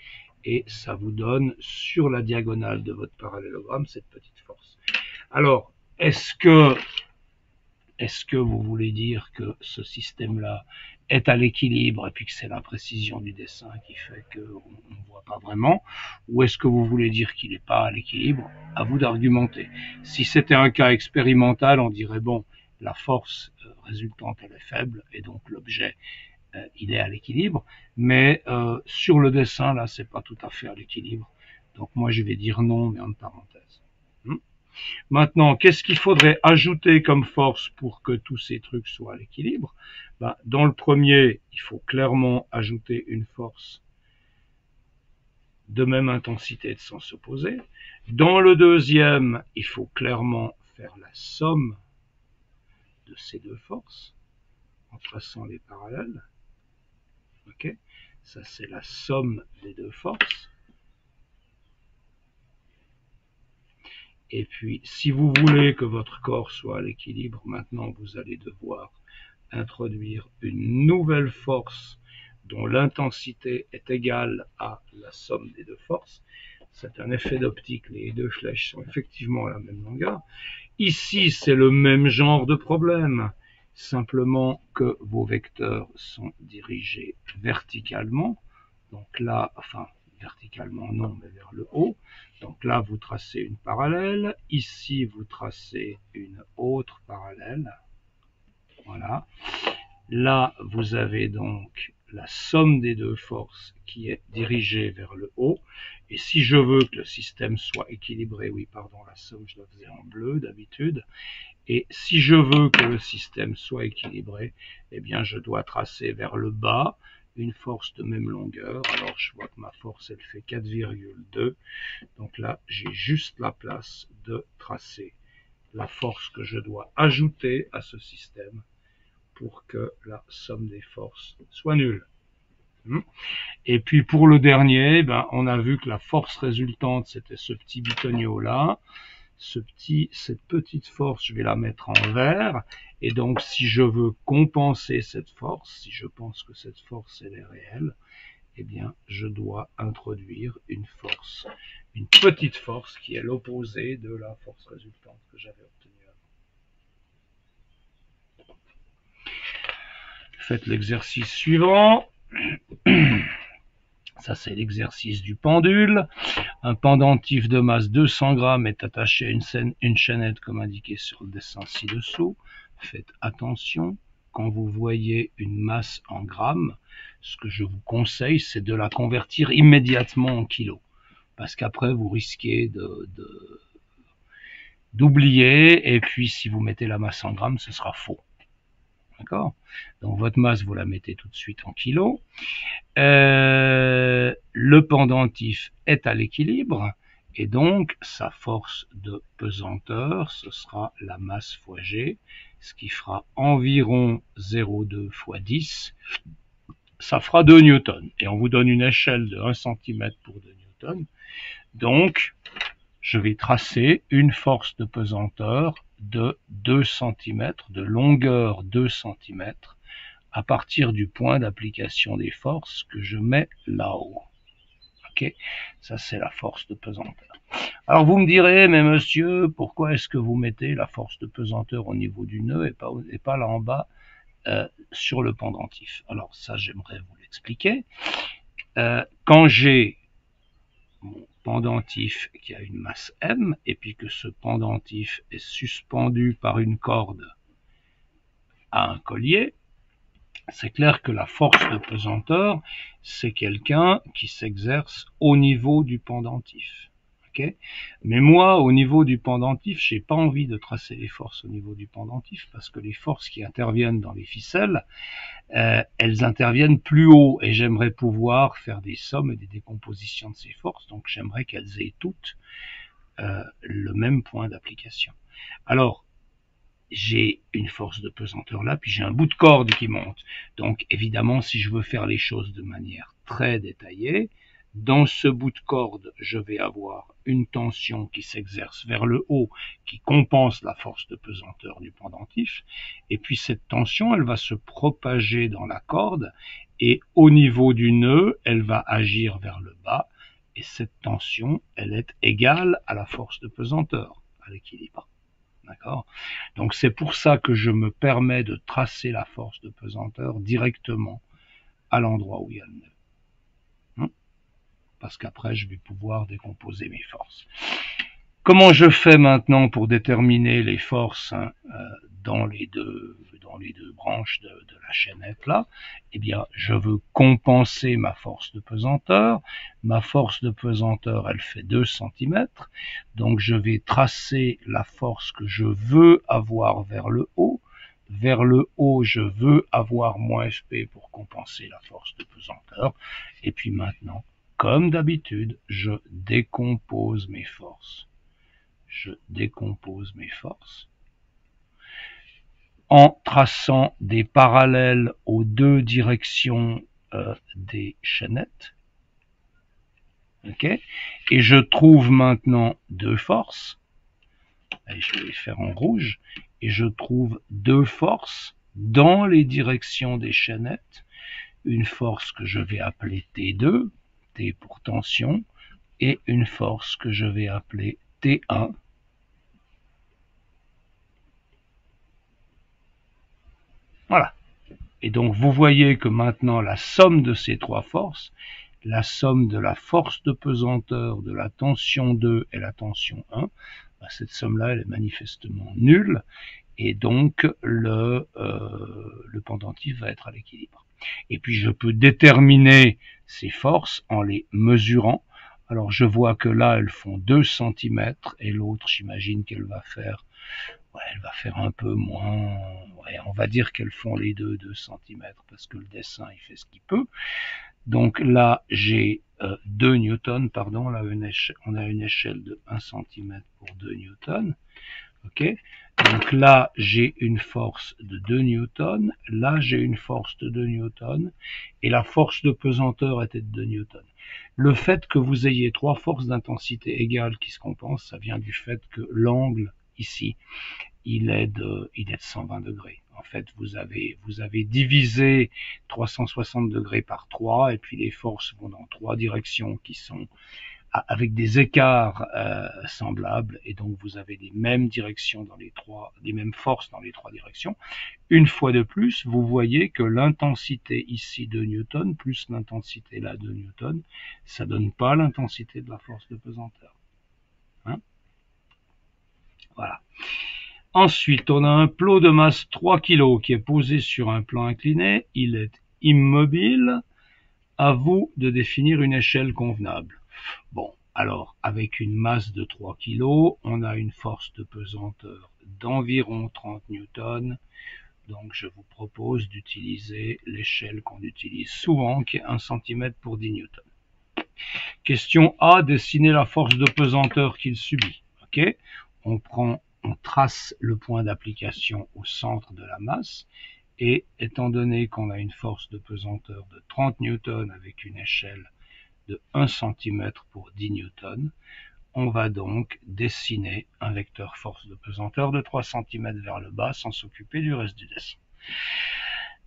et ça vous donne sur la diagonale de votre parallélogramme cette petite force. Alors, est-ce que vous voulez dire que ce système-là est à l'équilibre et puis que c'est la précision du dessin qui fait qu'on ne voit pas vraiment, ou est-ce que vous voulez dire qu'il n'est pas à l'équilibre? À vous d'argumenter. Si c'était un cas expérimental, on dirait bon, la force résultante elle est faible et donc l'objet il est à l'équilibre, mais sur le dessin là c'est pas tout à fait à l'équilibre, donc moi je vais dire non mais en parenthèse. Maintenant, qu'est-ce qu'il faudrait ajouter comme force pour que tous ces trucs soient à l'équilibre? Dans le premier, il faut clairement ajouter une force de même intensité de sens opposé. Dans le deuxième, il faut clairement faire la somme de ces deux forces en traçant les parallèles. Ok, ça c'est la somme des deux forces. Et puis, si vous voulez que votre corps soit à l'équilibre, maintenant vous allez devoir introduire une nouvelle force dont l'intensité est égale à la somme des deux forces. C'est un effet d'optique, les deux flèches sont effectivement à la même longueur. Ici, c'est le même genre de problème, simplement que vos vecteurs sont dirigés verticalement. Donc là, enfin, verticalement non, mais vers le haut. Donc là, vous tracez une parallèle. Ici, vous tracez une autre parallèle. Voilà. Là, vous avez donc la somme des deux forces qui est dirigée vers le haut. Et si je veux que le système soit équilibré, oui, pardon, la somme, je la faisais en bleu d'habitude. Et si je veux que le système soit équilibré, eh bien, je dois tracer vers le bas une force de même longueur. Alors, je vois que ma force, elle fait 4,2. Donc là, j'ai juste la place de tracer la force que je dois ajouter à ce système pour que la somme des forces soit nulle. Et puis pour le dernier, on a vu que la force résultante, c'était ce petit bitonio-là. Cette petite force, je vais la mettre en vert. Et donc, si je veux compenser cette force, si je pense que cette force, elle est réelle, eh bien, je dois introduire une force, une petite force qui est l'opposé de la force résultante que j'avais obtenue avant. Faites l'exercice suivant. Ça, c'est l'exercice du pendule. Un pendentif de masse 200 grammes est attaché à une chaînette comme indiqué sur le dessin ci-dessous. Faites attention, quand vous voyez une masse en grammes, ce que je vous conseille, c'est de la convertir immédiatement en kilos. Parce qu'après, vous risquez d'oublier, et puis si vous mettez la masse en grammes, ce sera faux. D'accord? Donc votre masse, vous la mettez tout de suite en kilos. Le pendentif est à l'équilibre et donc sa force de pesanteur, ce sera la masse fois G, ce qui fera environ 0,2 fois 10. Ça fera 2 newtons. Et on vous donne une échelle de 1 cm pour 2 newtons. Donc, je vais tracer une force de pesanteur de 2 cm, de longueur 2 cm, à partir du point d'application des forces que je mets là-haut. Ok, ça c'est la force de pesanteur. Alors vous me direz, mais monsieur, pourquoi est-ce que vous mettez la force de pesanteur au niveau du nœud et pas là en bas sur le pendentif? Alors ça, j'aimerais vous l'expliquer. Quand j'ai mon pendentif qui a une masse M, et puis que ce pendentif est suspendu par une corde à un collier, c'est clair que la force de pesanteur, c'est quelqu'un qui s'exerce au niveau du pendentif. Okay, mais moi, au niveau du pendentif, j'ai pas envie de tracer les forces au niveau du pendentif parce que les forces qui interviennent dans les ficelles, elles interviennent plus haut et j'aimerais pouvoir faire des sommes et des décompositions de ces forces, donc j'aimerais qu'elles aient toutes le même point d'application. Alors, j'ai une force de pesanteur là, puis j'ai un bout de corde qui monte. Donc évidemment, si je veux faire les choses de manière très détaillée, dans ce bout de corde, je vais avoir une tension qui s'exerce vers le haut, qui compense la force de pesanteur du pendentif, et puis cette tension, elle va se propager dans la corde, et au niveau du nœud, elle va agir vers le bas, et cette tension, elle est égale à la force de pesanteur, à l'équilibre. D'accord? Donc c'est pour ça que je me permets de tracer la force de pesanteur directement à l'endroit où il y a le nœud. Parce qu'après, je vais pouvoir décomposer mes forces. Comment je fais maintenant pour déterminer les forces dans les deux branches de la chaînette là? Eh bien, je veux compenser ma force de pesanteur. Ma force de pesanteur, elle fait 2 cm. Donc, je vais tracer la force que je veux avoir vers le haut. Vers le haut, je veux avoir moins Fp pour compenser la force de pesanteur. Et puis maintenant, comme d'habitude, je décompose mes forces. Je décompose mes forces en traçant des parallèles aux deux directions des chaînettes. Okay. Et je trouve maintenant deux forces. Allez, je vais les faire en rouge. Et je trouve deux forces dans les directions des chaînettes. Une force que je vais appeler T2, T pour tension, et une force que je vais appeler T1. Voilà. Et donc vous voyez que maintenant la somme de ces trois forces, la somme de la force de pesanteur de la tension 2 et la tension 1, cette somme-là, elle est manifestement nulle, et donc le pendentif va être à l'équilibre. Et puis je peux déterminer ces forces en les mesurant. Alors je vois que là, elles font 2 cm, et l'autre, j'imagine qu'elle va faire... Ouais, elle va faire un peu moins, ouais, on va dire qu'elles font les deux 2 cm parce que le dessin il fait ce qu'il peut. Donc là j'ai 2 newtons, pardon, là on a une échelle de 1 cm pour 2 newtons. Ok, donc là j'ai une force de 2 newtons, là j'ai une force de 2 newtons et la force de pesanteur était de 2 newtons. Le fait que vous ayez trois forces d'intensité égales qui se compensent, ça vient du fait que l'angle ici il est de 120 degrés. En fait, vous avez divisé 360 degrés par 3, et puis les forces vont dans trois directions qui sont avec des écarts semblables, et donc vous avez les mêmes directions dans les mêmes forces dans les trois directions. Une fois de plus, vous voyez que l'intensité ici de Newton plus l'intensité là de Newton, ça donne pas l'intensité de la force de pesanteur. Hein? Voilà. Ensuite, on a un plot de masse 3 kg qui est posé sur un plan incliné. Il est immobile. À vous de définir une échelle convenable. Bon, alors, avec une masse de 3 kg, on a une force de pesanteur d'environ 30 newtons. Donc, je vous propose d'utiliser l'échelle qu'on utilise souvent, qui est 1 cm pour 10 newtons. Question A, dessiner la force de pesanteur qu'il subit. Ok, on trace le point d'application au centre de la masse, et étant donné qu'on a une force de pesanteur de 30 newtons avec une échelle de 1 cm pour 10 newtons, on va donc dessiner un vecteur force de pesanteur de 3 cm vers le bas sans s'occuper du reste du dessin.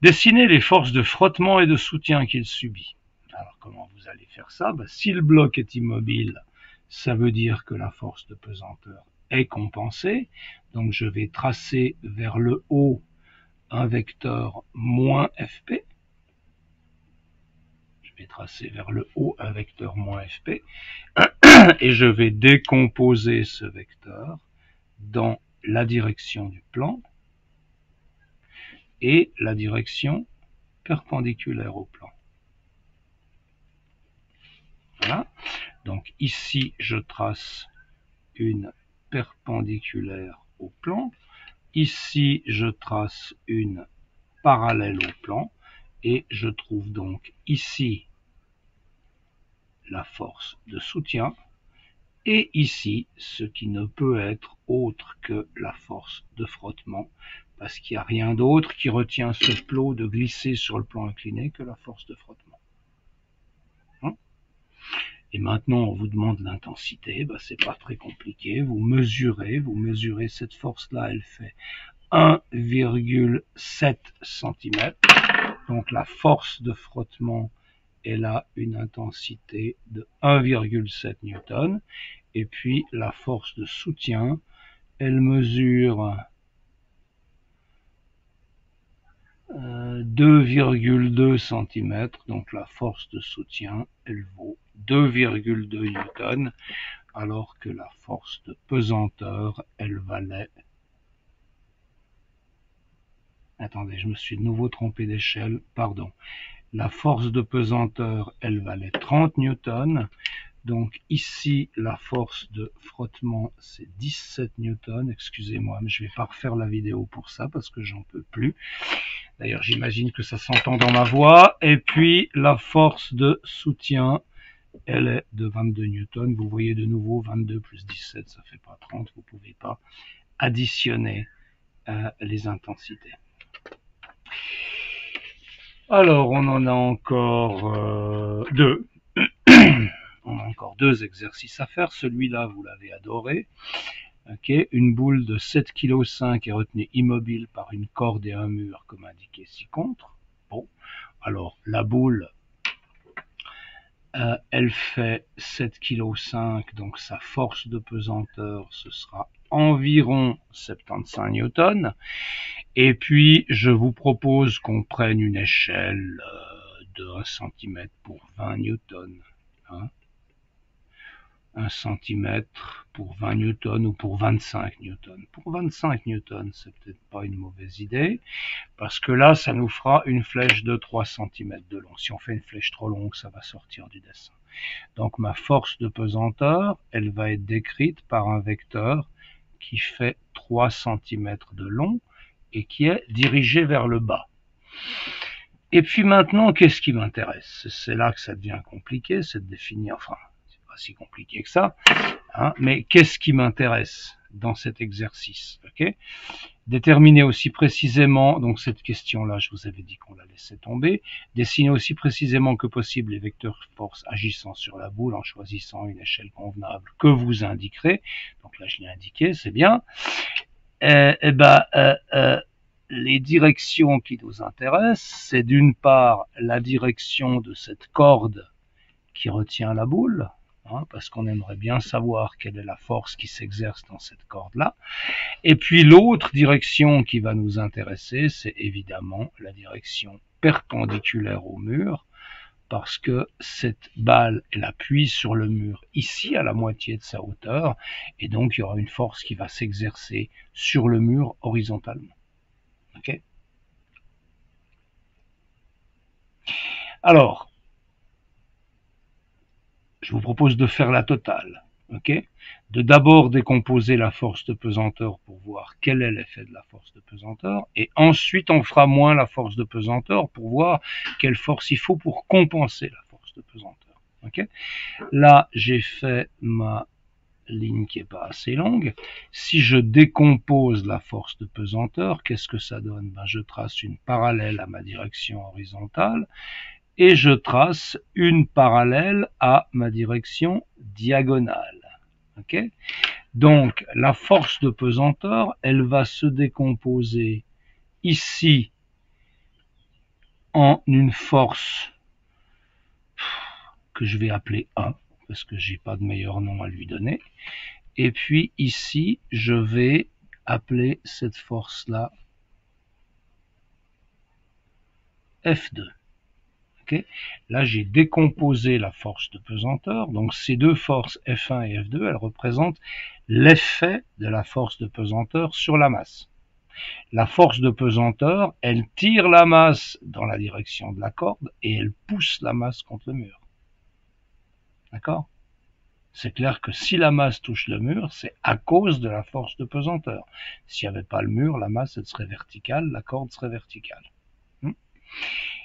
Dessiner les forces de frottement et de soutien qu'il subit. Alors comment vous allez faire ça? Si le bloc est immobile, ça veut dire que la force de pesanteur est compensée. Donc je vais tracer vers le haut un vecteur moins Fp. Je vais tracer vers le haut un vecteur moins Fp. Et je vais décomposer ce vecteur dans la direction du plan et la direction perpendiculaire au plan. Voilà. Donc ici, je trace une perpendiculaire au plan. Ici, je trace une parallèle au plan. Et je trouve donc ici la force de soutien et ici, ce qui ne peut être autre que la force de frottement, parce qu'il n'y a rien d'autre qui retient ce plot de glisser sur le plan incliné que la force de frottement. Et maintenant, on vous demande l'intensité, ben, c'est pas très compliqué, vous mesurez cette force-là, elle fait 1,7 cm. Donc la force de frottement, elle a une intensité de 1,7 Newton. Et puis la force de soutien, elle mesure 2,2 cm. Donc la force de soutien, elle vaut 2,2 Newton, alors que la force de pesanteur, elle valait... Attendez, je me suis de nouveau trompé d'échelle, pardon. La force de pesanteur, elle valait 30 newtons. Donc ici, la force de frottement, c'est 17 newtons. Excusez-moi, mais je ne vais pas refaire la vidéo pour ça parce que j'en peux plus. D'ailleurs, j'imagine que ça s'entend dans ma voix. Et puis, la force de soutien, elle est de 22 newtons. Vous voyez de nouveau, 22 plus 17, ça fait pas 30. Vous ne pouvez pas additionner les intensités. Alors, on en a encore deux. On a encore deux exercices à faire. Celui-là, vous l'avez adoré. Okay. Une boule de 7,5 kg est retenue immobile par une corde et un mur, comme indiqué ci-contre. Bon, alors la boule, elle fait 7,5 kg, donc sa force de pesanteur, ce sera environ 75 newtons. Et puis, je vous propose qu'on prenne une échelle de 1 cm pour 20 newtons. Hein. 1 cm pour 20 newtons ou pour 25 newtons. Pour 25 newtons, c'est peut-être pas une mauvaise idée, parce que là, ça nous fera une flèche de 3 cm de long. Si on fait une flèche trop longue, ça va sortir du dessin. Donc ma force de pesanteur, elle va être décrite par un vecteur qui fait 3 cm de long et qui est dirigé vers le bas. Et puis maintenant, qu'est-ce qui m'intéresse? C'est là que ça devient compliqué, c'est de définir, enfin, c'est pas si compliqué que ça, hein, mais qu'est-ce qui m'intéresse dans cet exercice? Okay, déterminer aussi précisément, donc cette question-là, je vous avais dit qu'on la laissait tomber, dessiner aussi précisément que possible les vecteurs force agissant sur la boule en choisissant une échelle convenable que vous indiquerez. Donc là, je l'ai indiqué, c'est bien. Les directions qui nous intéressent, c'est d'une part la direction de cette corde qui retient la boule, hein, parce qu'on aimerait bien savoir quelle est la force qui s'exerce dans cette corde-là. Et puis l'autre direction qui va nous intéresser, c'est évidemment la direction perpendiculaire au mur, parce que cette balle, elle appuie sur le mur ici à la moitié de sa hauteur, et donc il y aura une force qui va s'exercer sur le mur horizontalement. Okay. Alors, je vous propose de faire la totale. Okay, de d'abord décomposer la force de pesanteur pour voir quel est l'effet de la force de pesanteur, et ensuite on fera moins la force de pesanteur pour voir quelle force il faut pour compenser la force de pesanteur. Okay, là, j'ai fait ma ligne qui n'est pas assez longue. Si je décompose la force de pesanteur, qu'est-ce que ça donne? Ben, je trace une parallèle à ma direction horizontale et je trace une parallèle à ma direction diagonale. Okay, donc la force de pesanteur, elle va se décomposer ici en une force que je vais appeler A, parce que j'ai pas de meilleur nom à lui donner. Et puis ici, je vais appeler cette force-là F2. Okay, là, j'ai décomposé la force de pesanteur. Donc ces deux forces F1 et F2, elles représentent l'effet de la force de pesanteur sur la masse. La force de pesanteur, elle tire la masse dans la direction de la corde et elle pousse la masse contre le mur. D'accord? C'est clair que si la masse touche le mur, c'est à cause de la force de pesanteur. S'il n'y avait pas le mur, la masse elle serait verticale, la corde serait verticale.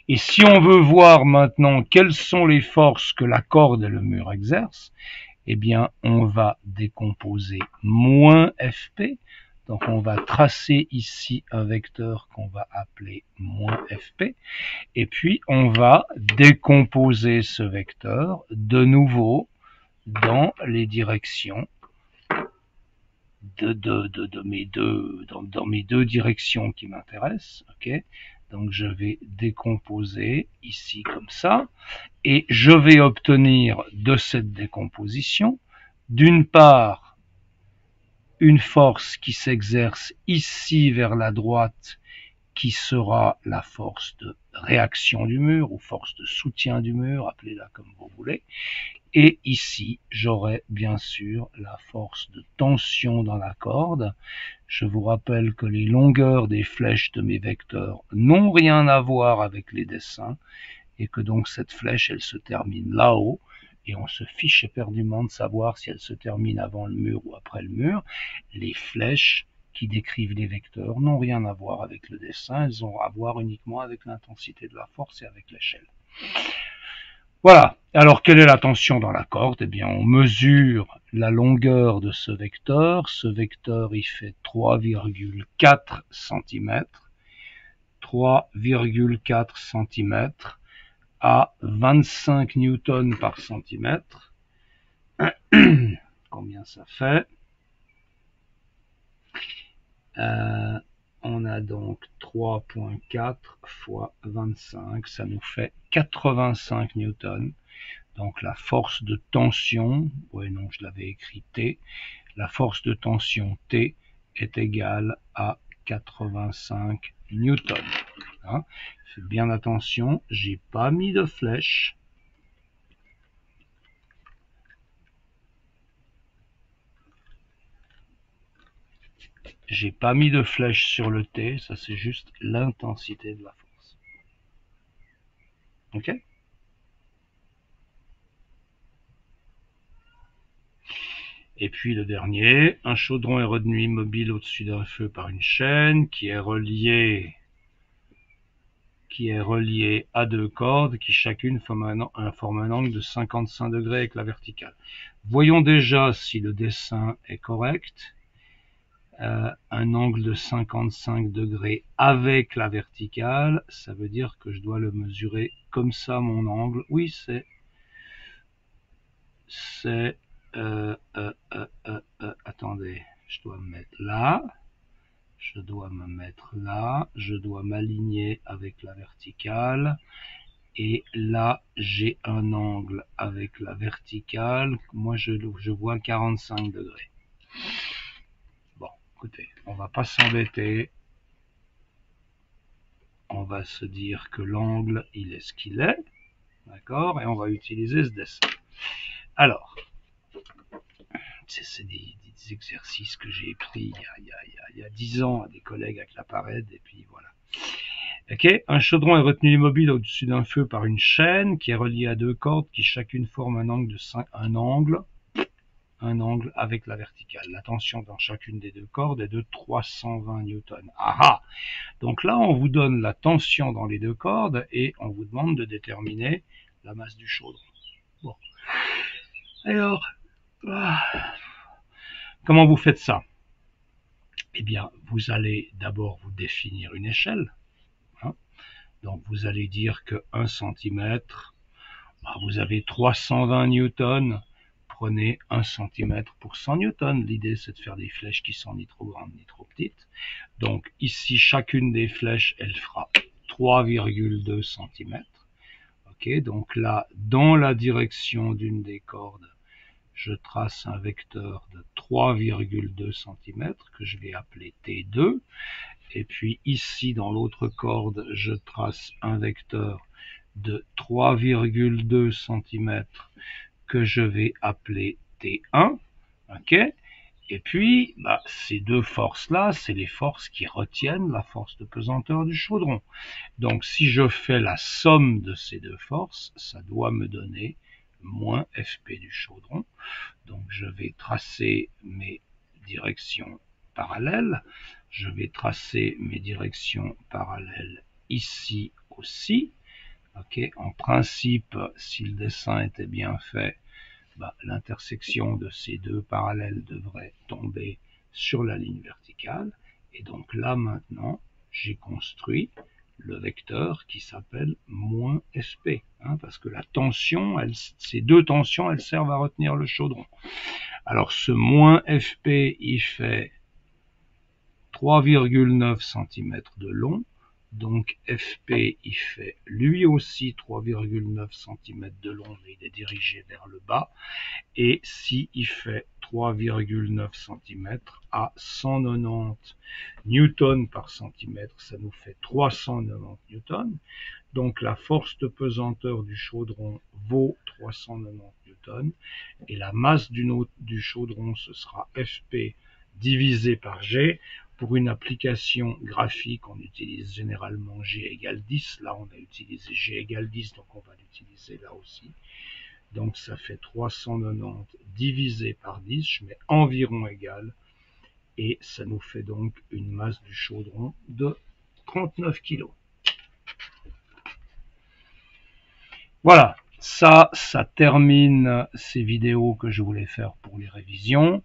Et si on veut voir maintenant quelles sont les forces que la corde et le mur exercent, eh bien, on va décomposer moins fp. Donc, on va tracer ici un vecteur qu'on va appeler moins fp. Et puis, on va décomposer ce vecteur de nouveau dans les directions dans mes deux directions qui m'intéressent. Okay, donc, je vais décomposer ici comme ça. Et je vais obtenir de cette décomposition, d'une part, une force qui s'exerce ici vers la droite, qui sera la force de réaction du mur, ou force de soutien du mur, appelez-la comme vous voulez. Et ici, j'aurai bien sûr la force de tension dans la corde. Je vous rappelle que les longueurs des flèches de mes vecteurs n'ont rien à voir avec les dessins, et que donc cette flèche, elle se termine là-haut, et on se fiche éperdument de savoir si elle se termine avant le mur ou après le mur. Les flèches qui décrivent les vecteurs n'ont rien à voir avec le dessin, elles ont à voir uniquement avec l'intensité de la force et avec l'échelle. Voilà. Alors, quelle est la tension dans la corde? Eh bien, on mesure la longueur de ce vecteur. Ce vecteur, il fait 3,4 cm. 3,4 cm à 25 newtons par centimètre. Combien ça fait? On a donc 3,4 fois 25, ça nous fait 85 newtons. Donc la force de tension, ouais non, je l'avais écrit T, la force de tension T est égale à 85 newtons. Hein, faites bien attention, j'ai pas mis de flèche. J'ai pas mis de flèche sur le T, ça c'est juste l'intensité de la force. Ok? Et puis le dernier, un chaudron est retenu immobile au-dessus d'un feu par une chaîne qui est reliée à deux cordes qui chacune forme un angle de 55 degrés avec la verticale. Voyons déjà si le dessin est correct. Un angle de 55 degrés avec la verticale, ça veut dire que je dois le mesurer comme ça, mon angle. Oui, attendez, je dois me mettre là, je dois me mettre là, je dois m'aligner avec la verticale, et là j'ai un angle avec la verticale, moi je vois 45 degrés. Bon, écoutez, on va pas s'embêter, on va se dire que l'angle il est ce qu'il est, d'accord, et on va utiliser ce dessin. Alors, c'est des exercices que j'ai pris il y a 10 ans à des collègues avec la parade, et puis voilà. Okay. Un chaudron est retenu immobile au-dessus d'un feu par une chaîne qui est reliée à deux cordes qui chacune forme un angle avec la verticale. La tension dans chacune des deux cordes est de 320 newtons. Ah! Donc là, on vous donne la tension dans les deux cordes et on vous demande de déterminer la masse du chaudron. Bon. Alors, comment vous faites ça? Eh bien, vous allez d'abord vous définir une échelle. Hein. Donc, vous allez dire que 1 cm, vous avez 320 newtons. Prenez 1 cm pour 100 newtons. L'idée, c'est de faire des flèches qui sont ni trop grandes ni trop petites. Donc, ici, chacune des flèches, elle fera 3,2 cm. Ok, donc là, dans la direction d'une des cordes, je trace un vecteur de 3,2 cm que je vais appeler T2. Et puis ici, dans l'autre corde, je trace un vecteur de 3,2 cm que je vais appeler T1. Ok. Et puis, ces deux forces-là, c'est les forces qui retiennent la force de pesanteur du chaudron. Donc, si je fais la somme de ces deux forces, ça doit me donner moins Fp du chaudron. Donc, je vais tracer mes directions parallèles. Je vais tracer mes directions parallèles ici aussi. Ok, en principe, si le dessin était bien fait, l'intersection de ces deux parallèles devrait tomber sur la ligne verticale. Et donc là maintenant, j'ai construit le vecteur qui s'appelle moins Fp, parce que la tension, ces deux tensions, elles servent à retenir le chaudron. Alors ce moins Fp, il fait 3,9 cm de long, donc Fp, il fait lui aussi 3,9 cm de long, mais il est dirigé vers le bas, et si il fait 3,9 cm à 190 newtons par centimètre, ça nous fait 390 newtons. Donc la force de pesanteur du chaudron vaut 390 newtons, et la masse du chaudron, ce sera Fp divisé par G. Pour une application graphique, on utilise généralement G égale 10. Là, on a utilisé G égale 10, donc on va l'utiliser là aussi. Donc ça fait 390 divisé par 10, je mets environ égal, et ça nous fait donc une masse du chaudron de 39 kg. Voilà, ça termine ces vidéos que je voulais faire pour les révisions.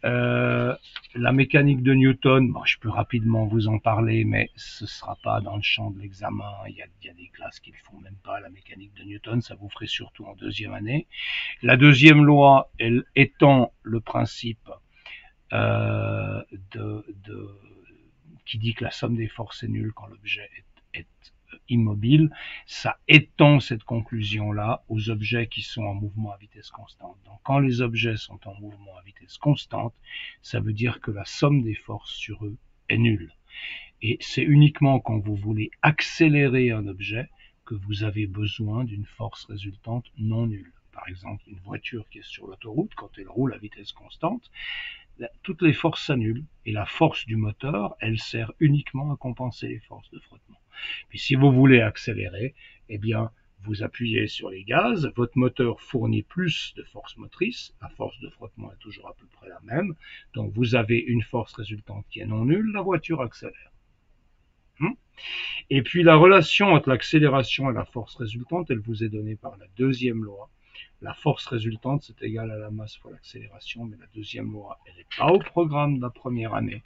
La mécanique de Newton, bon, je peux rapidement vous en parler, mais ce ne sera pas dans le champ de l'examen. Il y a des classes qui ne font même pas la mécanique de Newton, ça vous ferait surtout en deuxième année. La deuxième loi, elle étend le principe qui dit que la somme des forces est nulle quand l'objet est immobile. Ça étend cette conclusion-là aux objets qui sont en mouvement à vitesse constante. Donc quand les objets sont en mouvement à vitesse constante, ça veut dire que la somme des forces sur eux est nulle. Et c'est uniquement quand vous voulez accélérer un objet que vous avez besoin d'une force résultante non nulle. Par exemple, une voiture qui est sur l'autoroute, quand elle roule à vitesse constante, toutes les forces s'annulent, et la force du moteur, elle sert uniquement à compenser les forces de frottement. Puis si vous voulez accélérer, eh bien, vous appuyez sur les gaz, votre moteur fournit plus de force motrice, la force de frottement est toujours à peu près la même, donc vous avez une force résultante qui est non nulle, la voiture accélère. Et puis la relation entre l'accélération et la force résultante, elle vous est donnée par la deuxième loi. La force résultante, c'est égal à la masse fois l'accélération, mais la deuxième loi, elle n'est pas au programme de la première année.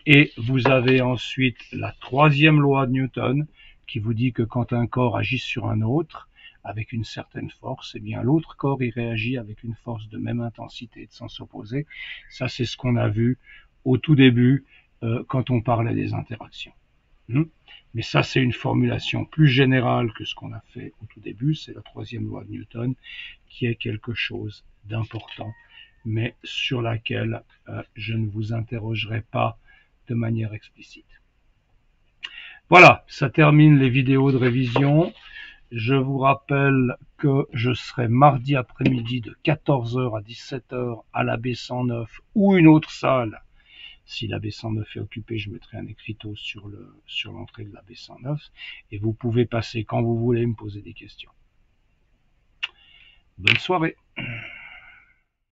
Et vous avez ensuite la troisième loi de Newton, qui vous dit que quand un corps agit sur un autre, avec une certaine force, eh bien l'autre corps y réagit avec une force de même intensité et de sens opposé. Ça, c'est ce qu'on a vu au tout début quand on parlait des interactions. Mais ça, c'est une formulation plus générale que ce qu'on a fait au tout début. C'est la troisième loi de Newton, qui est quelque chose d'important, mais sur laquelle je ne vous interrogerai pas de manière explicite. Voilà, ça termine les vidéos de révision. Je vous rappelle que je serai mardi après-midi de 14h à 17h à la B109 ou une autre salle. Si la B109 est occupée, je mettrai un écriteau sur l'entrée de la B109. Et vous pouvez passer quand vous voulez me poser des questions. Bonne soirée.